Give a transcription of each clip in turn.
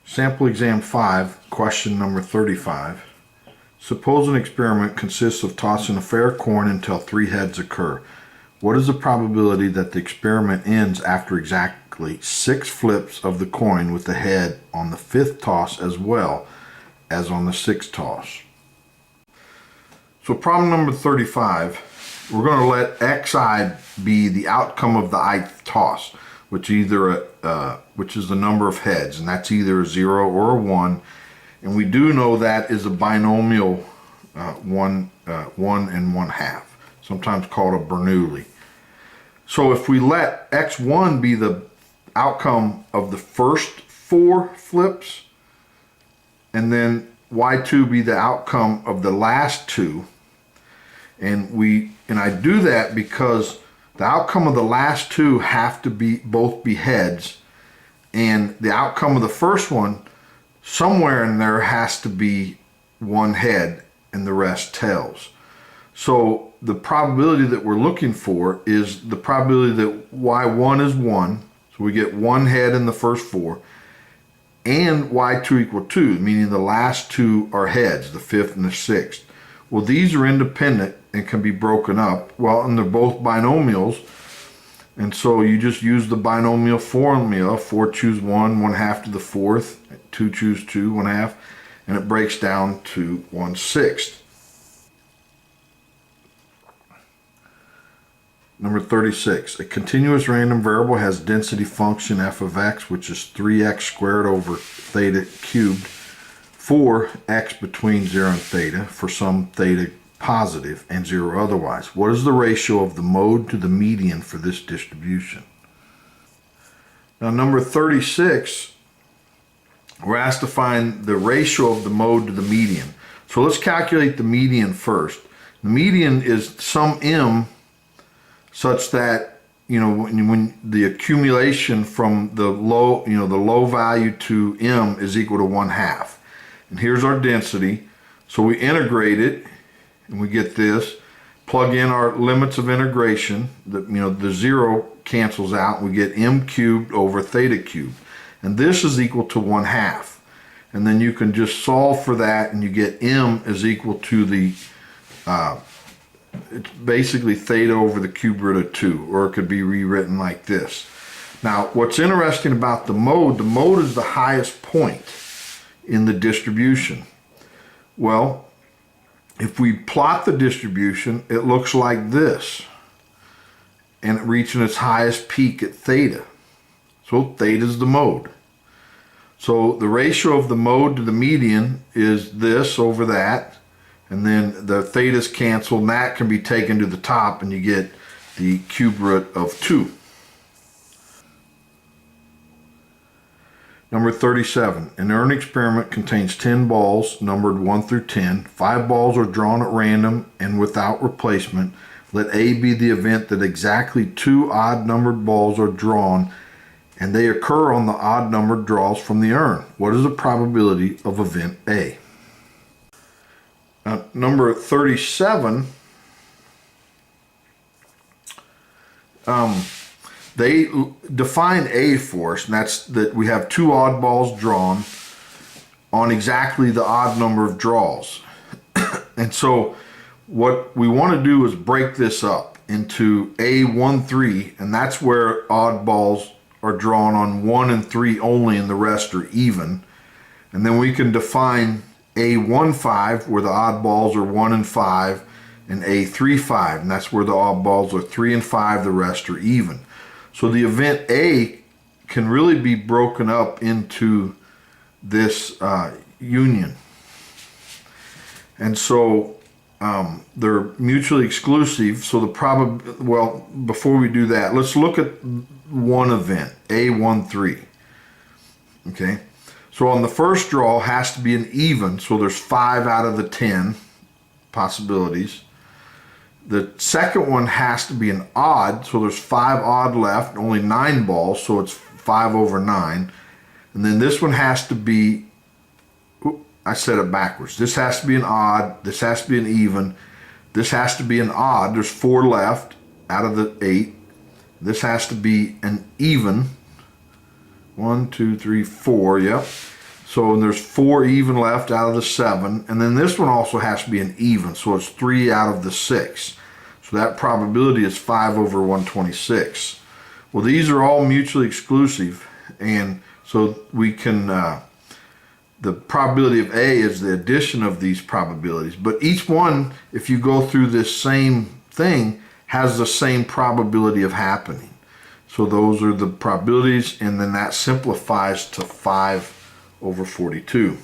Sample exam 5, question number 35. Suppose an experiment consists of tossing a fair coin until 3 heads occur. What is the probability that the experiment ends after exactly 6 flips of the coin with the head on the 5th toss as well as on the 6th toss? So problem number 35, we're going to let xi be the outcome of the ith toss, which is the number of heads, and that's either a 0 or a 1. And we do know that is a binomial 1 and 1/2, sometimes called a Bernoulli. So if we let x1 be the outcome of the first 4 flips, and then y2 be the outcome of the last 2, and I do that because the outcome of the last 2 have to be both be heads, and the outcome of the first one, somewhere in there has to be 1 head and the rest tails. So the probability that we're looking for is the probability that y1 is 1, so we get 1 head in the first 4, and y2 equal 2, meaning the last 2 are heads, the 5th and the 6th. Well, these are independent and can be broken up. Well, and they're both binomials, and so you just use the binomial formula. 4 choose 1, 1/2 to the 4th, 2 choose 2, 1/2, and it breaks down to 1/6. Number 36, a continuous random variable has density function f of x, which is 3x squared over theta cubed, for x between 0 and theta, for some theta positive and 0 otherwise. What is the ratio of the mode to the median for this distribution? Now, number 36, we're asked to find the ratio of the mode to the median. So let's calculate the median first. The median is some m such that, when the accumulation from the low value to m is equal to 1/2. And here's our density. So we integrate it and we get this. Plug in our limits of integration. The 0 cancels out. We get m cubed over theta cubed. And this is equal to 1/2. And then you can just solve for that and you get m is equal to the, it's basically theta over the cube root of 2, or it could be rewritten like this. Now, what's interesting about the mode is the highest point in the distribution. Well, if we plot the distribution, it looks like this, and it reaching its highest peak at theta. So theta is the mode. So the ratio of the mode to the median is this over that, and then the thetas cancel, and that can be taken to the top, and you get the cube root of 2. Number 37, an urn experiment contains 10 balls numbered 1 through 10. 5 balls are drawn at random and without replacement. Let A be the event that exactly 2 odd numbered balls are drawn and they occur on the odd numbered draws from the urn. What is the probability of event A? Now, number 37, they define A for us, and that's that we have 2 odd balls drawn on exactly the odd number of draws. And so what we want to do is break this up into A13, and that's where odd balls are drawn on 1 and 3 only, and the rest are even. And then we can define A15, where the odd balls are 1 and 5, and A35, and that's where the odd balls are 3 and 5, the rest are even. So the event A can really be broken up into this union. And so they're mutually exclusive. So before we do that, let's look at one event, A13. Okay. So on the first draw has to be an even, so there's 5 out of the 10 possibilities. The second one has to be an odd, so there's 5 odd left, only 9 balls, so it's 5 over 9. And then this one has to be, I said it backwards. This has to be an odd, this has to be an even, this has to be an odd, there's 4 left out of the 8. This has to be an even, 1, 2, 3, 4, yep. So there's 4 even left out of the 7. And then this one also has to be an even. So it's 3 out of the 6. So that probability is 5 over 126. Well, these are all mutually exclusive. And so we can, the probability of A is the addition of these probabilities. But each one, if you go through this same thing, has the same probability of happening. So those are the probabilities, and then that simplifies to 5 over 42.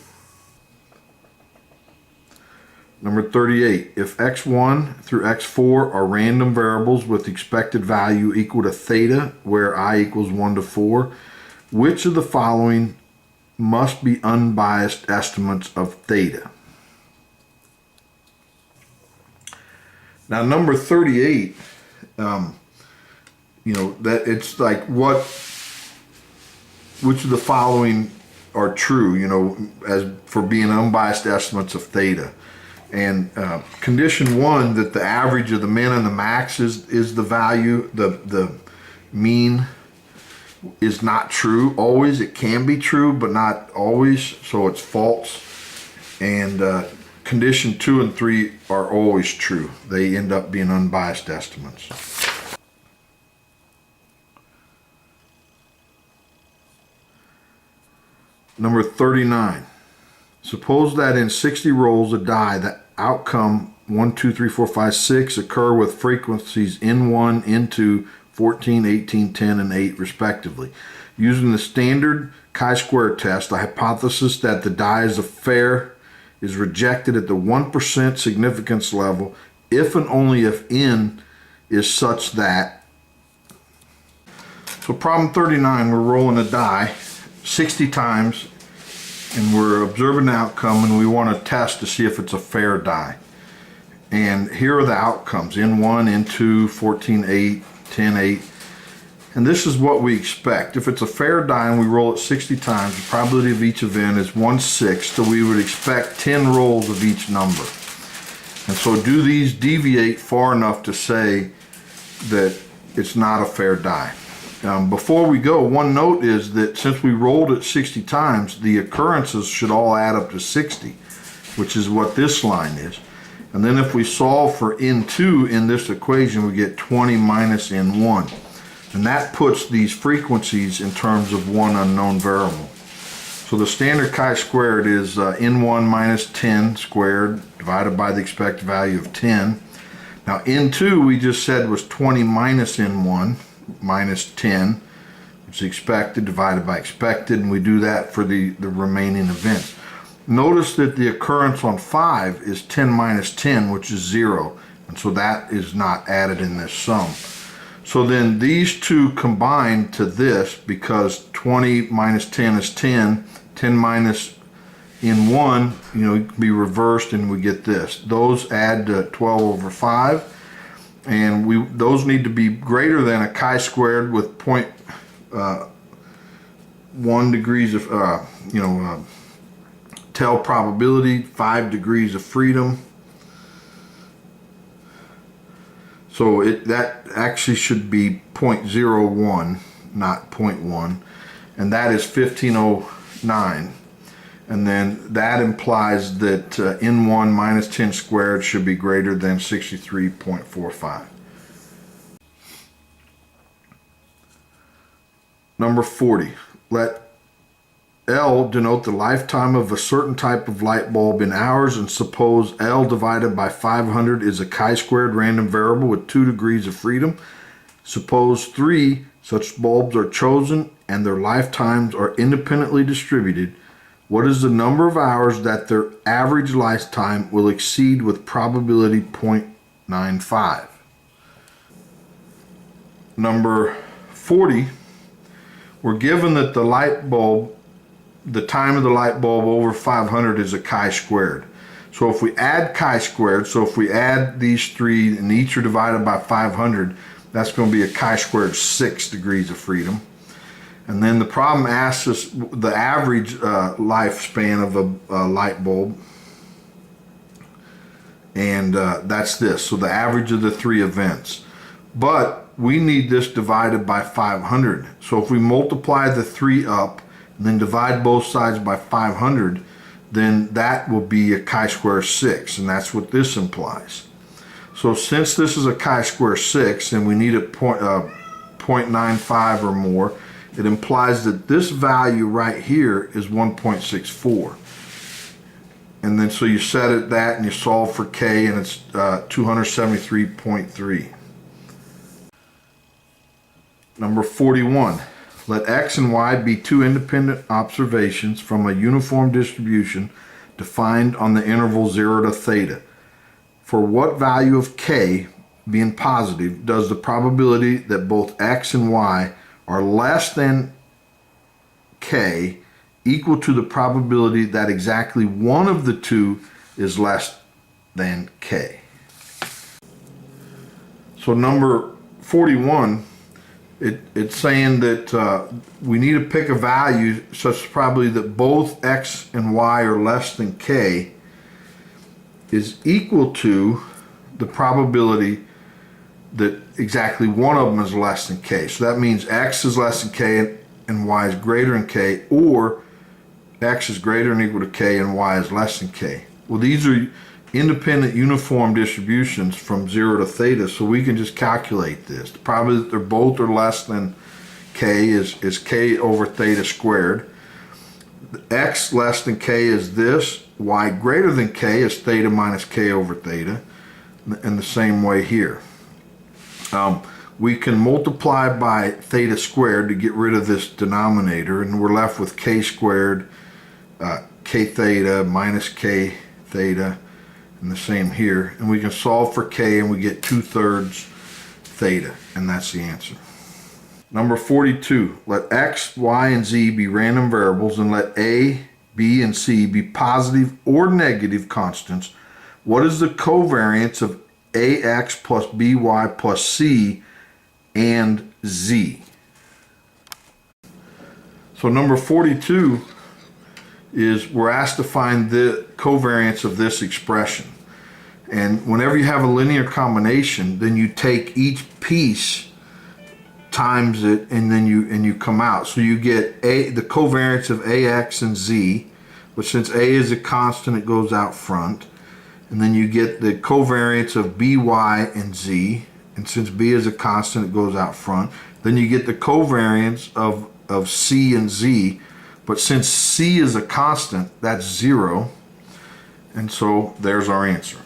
Number 38, if x1 through x4 are random variables with expected value equal to theta, where I equals 1 to 4, which of the following must be unbiased estimates of theta? Now number 38, that it's like which of the following are true, as for being unbiased estimates of theta. And condition 1, that the average of the min and the max is the value, the mean is not true always. It can be true, but not always, so it's false. And condition 2 and 3 are always true. They end up being unbiased estimates. Number 39. Suppose that in 60 rolls of die, the outcome 1, 2, 3, 4, 5, 6 occur with frequencies N1, N2, 14, 18, 10, and 8 respectively. Using the standard chi-square test, the hypothesis that the die is a fair is rejected at the 1% significance level if and only if N is such that. So problem 39, we're rolling a die 60 times and we're observing the outcome, and we want to test to see if it's a fair die. And here are the outcomes: N1, N2, 14, 8, 10, 8. And this is what we expect. If it's a fair die and we roll it 60 times, the probability of each event is 1/6, so we would expect 10 rolls of each number. And so do these deviate far enough to say that it's not a fair die? Before we go, one note is that since we rolled it 60 times, the occurrences should all add up to 60, which is what this line is. And then if we solve for N2 in this equation, we get 20 minus N1. And that puts these frequencies in terms of one unknown variable. So the standard chi-squared is N1 minus 10 squared divided by the expected value of 10. Now N2 we just said was 20 minus N1 minus 10, which is expected divided by expected, and we do that for the remaining events. Notice that the occurrence on 5 is 10 minus 10, which is 0, and so that is not added in this sum. So then these two combine to this, because 20 minus 10 is 10, 10 minus N1, it can be reversed and we get this. Those add to 12 over 5. And those need to be greater than a chi-squared with 0.1 degrees of, tell probability, 5 degrees of freedom. So that actually should be 0.01, not 0.1. And that is 1509. And then that implies that N1 minus 10 squared should be greater than 63.45. Number 40. Let L denote the lifetime of a certain type of light bulb in hours, and suppose L divided by 500 is a chi-squared random variable with 2 degrees of freedom. Suppose 3 such bulbs are chosen and their lifetimes are independently distributed. What is the number of hours that their average lifetime will exceed with probability 0.95? Number 40, we're given that the time of the light bulb over 500 is a chi-squared. So if we add chi-squared, so if we add these 3 and each are divided by 500, that's going to be a chi-squared 6 degrees of freedom. And then the problem asks us the average lifespan of a light bulb, and that's this. So the average of the 3 events. But we need this divided by 500. So if we multiply the 3 up, and then divide both sides by 500, then that will be a chi-square 6, and that's what this implies. So since this is a chi-square 6 and we need a 0.95 or more, it implies that this value right here is 1.64. And then so you set it that and you solve for k, and it's 273.3. Number 41. Let x and y be two independent observations from a uniform distribution defined on the interval 0 to theta. For what value of k, being positive, does the probability that both x and y are less than k equal to the probability that exactly one of the two is less than k? So number 41, it's saying that we need to pick a value such probably that both x and y are less than k is equal to the probability that exactly one of them is less than k. So that means x is less than k and y is greater than k, or x is greater than or equal to k and y is less than k. Well, these are independent uniform distributions from 0 to theta, so we can just calculate this. The probability that they're both are less than k is k over theta squared. X less than k is this, y greater than k is theta minus k over theta, in the same way here. We can multiply by theta squared to get rid of this denominator, and we're left with k squared, k theta minus k theta, and the same here. And we can solve for k and we get 2/3 theta, and that's the answer. Number 42, let x, y, and z be random variables and let a, b, and c be positive or negative constants. What is the covariance of ax plus by plus c and z? So number 42 is we're asked to find the covariance of this expression. And whenever you have a linear combination, then you take each piece times it, and then you come out. So you get the covariance of ax and z, but since a is a constant, it goes out front. And then you get the covariance of by and z, and since b is a constant, it goes out front. Then you get the covariance of c and z, but since c is a constant, that's 0, and so there's our answer.